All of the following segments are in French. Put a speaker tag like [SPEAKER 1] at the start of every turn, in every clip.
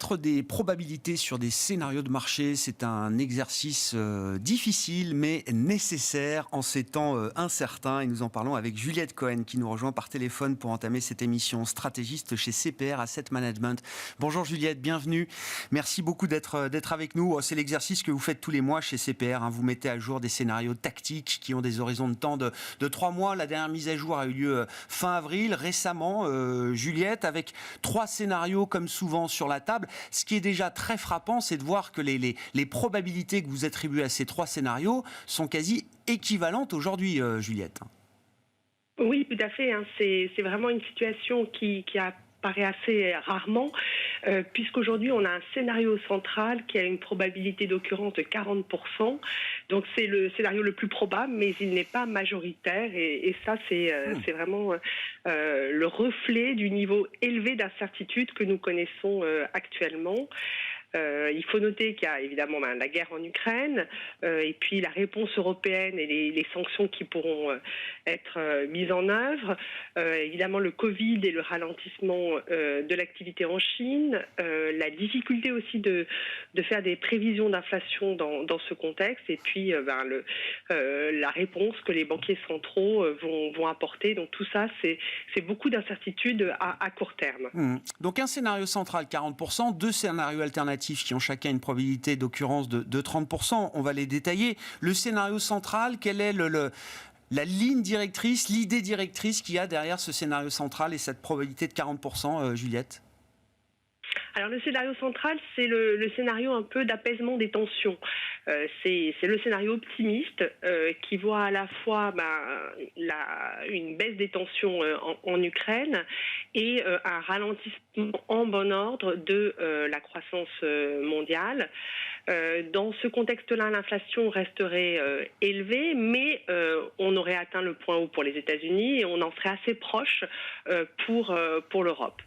[SPEAKER 1] Mettre des probabilités sur des scénarios de marché, c'est un exercice difficile mais nécessaire en ces temps incertains. Et nous en parlons avec Juliette Cohen qui nous rejoint par téléphone pour entamer cette émission, stratégiste chez CPR Asset Management. Bonjour Juliette, bienvenue. Merci beaucoup d'être avec nous. C'est l'exercice que vous faites tous les mois chez CPR. Vous mettez à jour des scénarios tactiques qui ont des horizons de temps de 3 mois. La dernière mise à jour a eu lieu fin avril, récemment, Juliette, avec 3 scénarios comme souvent sur la table. Ce qui est déjà très frappant, c'est de voir que les probabilités que vous attribuez à ces 3 scénarios sont quasi équivalentes aujourd'hui, Juliette.
[SPEAKER 2] Oui, tout à fait. C'est vraiment une situation qui apparaît assez rarement, puisqu'aujourd'hui on a un scénario central qui a une probabilité d'occurrence de 40%. Donc c'est le scénario le plus probable, mais il n'est pas majoritaire. Et ça, c'est vraiment le reflet du niveau élevé d'incertitude que nous connaissons actuellement. Il faut noter qu'il y a évidemment la guerre en Ukraine et puis la réponse européenne et les sanctions qui pourront être mises en œuvre. Évidemment le Covid et le ralentissement de l'activité en Chine. La difficulté aussi de faire des prévisions d'inflation dans ce contexte. Et puis la réponse que les banquiers centraux vont apporter. Donc tout ça, c'est beaucoup d'incertitudes à court terme.
[SPEAKER 1] Donc un scénario central 40%, 2 scénarios alternatifs qui ont chacun une probabilité d'occurrence de 30%. On va les détailler. Le scénario central, quelle est la ligne directrice, l'idée directrice qu'il y a derrière ce scénario central et cette probabilité de 40%, Juliette ?
[SPEAKER 2] Alors le scénario central, c'est le scénario un peu d'apaisement des tensions. C'est le scénario optimiste qui voit à la fois une baisse des tensions en Ukraine et un ralentissement en bon ordre de la croissance mondiale. Dans ce contexte-là, l'inflation resterait élevée, mais on aurait atteint le point haut pour les États-Unis et on en serait assez proche pour l'Europe.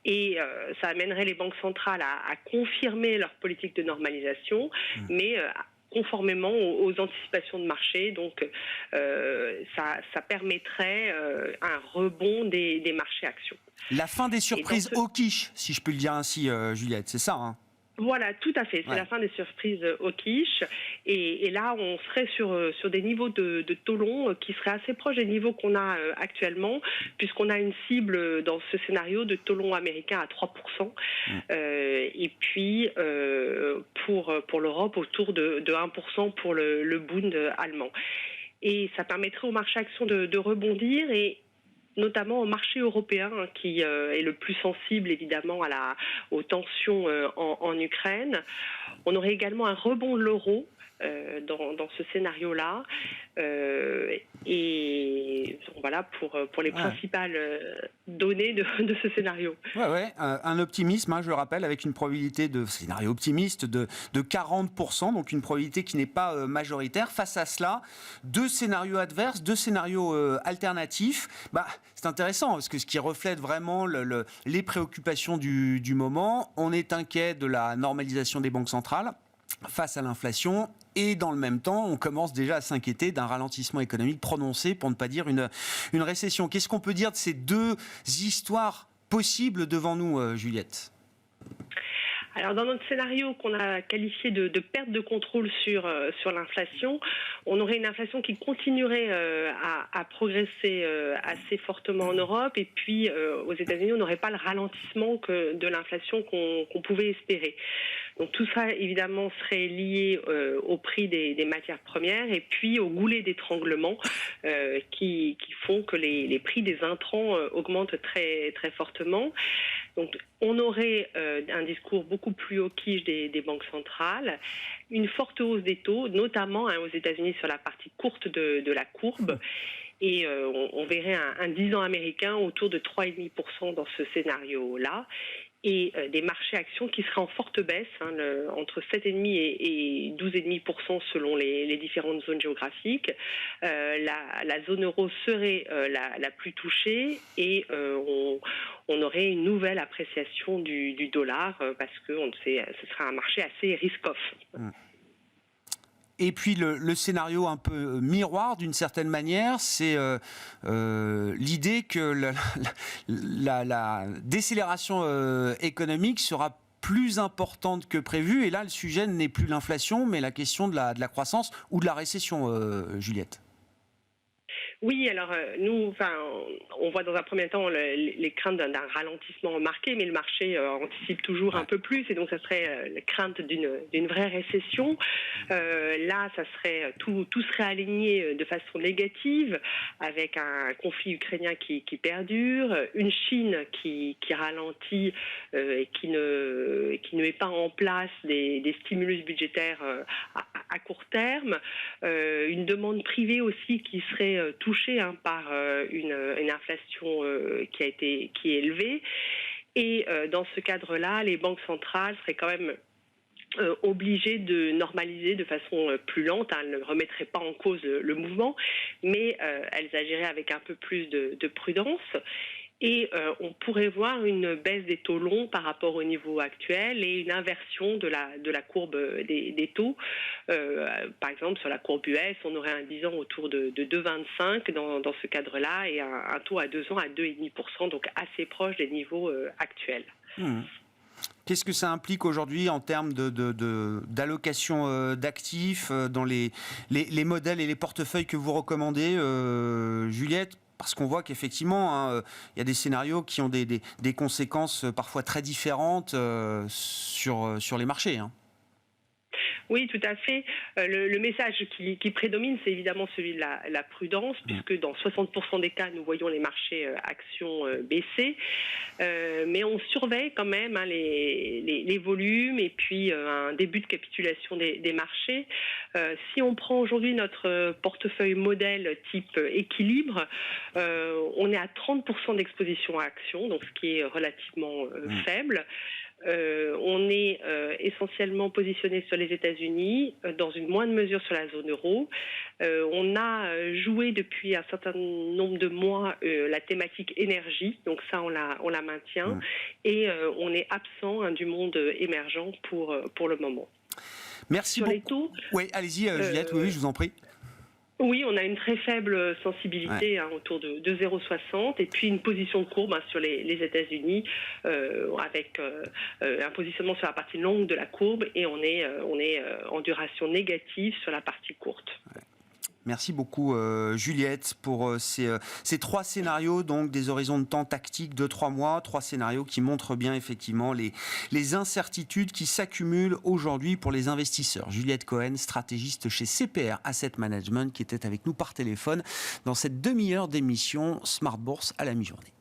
[SPEAKER 2] Et ça amènerait les banques centrales à confirmer leur politique de normalisation, mais conformément aux anticipations de marché. Donc, ça permettrait un rebond des marchés actions.
[SPEAKER 1] La fin des surprises au quiche, si je peux le dire ainsi, Juliette, c'est ça,
[SPEAKER 2] Voilà, tout à fait. C'est la fin des surprises au quiche. Et là, on serait sur des niveaux de taux long qui seraient assez proches des niveaux qu'on a actuellement, puisqu'on a une cible dans ce scénario de taux long américain à 3%. Et puis, pour l'Europe, autour de 1% pour le Bund allemand. Et ça permettrait au marché action de rebondir et notamment au marché européen qui est le plus sensible évidemment aux tensions en Ukraine. On aurait également un rebond de l'euro dans ce scénario-là. Et voilà pour les principales données de ce scénario.
[SPEAKER 1] Un optimisme, je le rappelle, avec une probabilité de scénario optimiste de 40%, donc une probabilité qui n'est pas majoritaire. Face à cela, 2 scénarios adverses, 2 scénarios alternatifs. C'est intéressant parce que ce qui reflète vraiment les préoccupations du moment. On est inquiet de la normalisation des banques centrales face à l'inflation et dans le même temps, on commence déjà à s'inquiéter d'un ralentissement économique prononcé, pour ne pas dire une récession. Qu'est-ce qu'on peut dire de ces 2 histoires possibles devant nous, Juliette ?
[SPEAKER 2] Alors dans notre scénario qu'on a qualifié de perte de contrôle sur l'inflation, on aurait une inflation qui continuerait à progresser assez fortement en Europe et puis aux États-Unis on n'aurait pas le ralentissement de l'inflation qu'on pouvait espérer. Donc tout ça évidemment serait lié au prix des matières premières et puis au goulet d'étranglement qui font que les prix des intrants augmentent très très fortement. Donc on aurait un discours beaucoup plus hawkish des banques centrales, une forte hausse des taux, notamment aux États-Unis sur la partie courte de la courbe, et on verrait un 10 ans américain autour de 3,5% dans ce scénario-là, et des marchés actions qui seraient en forte baisse, entre 7,5 et 12,5% selon les différentes zones géographiques. La zone euro serait la plus touchée et on aurait une nouvelle appréciation du dollar parce que ce sera un marché assez risk-off.
[SPEAKER 1] Et puis le scénario un peu miroir d'une certaine manière, c'est l'idée que la décélération économique sera plus importante que prévu. Et là, le sujet n'est plus l'inflation, mais la question de la croissance ou de la récession, Juliette.
[SPEAKER 2] Oui, alors nous, on voit dans un premier temps les craintes d'un ralentissement marqué, mais le marché anticipe toujours un peu plus, et donc ça serait la crainte d'une vraie récession. Là, ça serait tout serait aligné de façon négative, avec un conflit ukrainien qui perdure, une Chine qui ralentit et qui ne met pas en place des stimulus budgétaires à court terme, une demande privée aussi qui serait touchée par une inflation qui est élevée. Et dans ce cadre-là, les banques centrales seraient quand même obligées de normaliser de façon plus lente. Elles ne remettraient pas en cause le mouvement, mais elles agiraient avec un peu plus de prudence. Et on pourrait voir une baisse des taux longs par rapport au niveau actuel et une inversion de la courbe des taux. Par exemple, sur la courbe US, on aurait un 10 ans autour de 2,25 dans ce cadre-là, et un taux à 2 ans à 2,5%, donc assez proche des niveaux actuels.
[SPEAKER 1] Qu'est-ce que ça implique aujourd'hui en termes d'allocation d'actifs dans les modèles et les portefeuilles que vous recommandez, Juliette? Parce qu'on voit qu'effectivement, il y a des scénarios qui ont des conséquences parfois très différentes sur les marchés.
[SPEAKER 2] Oui, tout à fait. Le message qui prédomine, c'est évidemment celui de la prudence, puisque dans 60% des cas, nous voyons les marchés actions baisser. Mais on surveille quand même les volumes et puis un début de capitulation des marchés. Si on prend aujourd'hui notre portefeuille modèle type équilibre, on est à 30% d'exposition à actions, donc ce qui est relativement faible. On est essentiellement positionné sur les États-Unis, dans une moindre mesure sur la zone euro. On a joué depuis un certain nombre de mois la thématique énergie, donc ça on la maintient, et on est absent du monde émergent pour le moment.
[SPEAKER 1] Merci
[SPEAKER 2] sur
[SPEAKER 1] beaucoup.
[SPEAKER 2] Les taux,
[SPEAKER 1] oui, allez-y Juliette, oui, je vous en prie.
[SPEAKER 2] Oui, on a une très faible sensibilité, autour de 0,60, et puis une position de courbe sur les États-Unis, avec un positionnement sur la partie longue de la courbe, et on est en duration négative sur la partie courte.
[SPEAKER 1] Ouais. Merci beaucoup Juliette pour ces 3 scénarios, donc des horizons de temps tactiques de 3 mois, 3 scénarios qui montrent bien effectivement les incertitudes qui s'accumulent aujourd'hui pour les investisseurs. Juliette Cohen, stratégiste chez CPR Asset Management, qui était avec nous par téléphone dans cette demi-heure d'émission Smart Bourse à la mi-journée.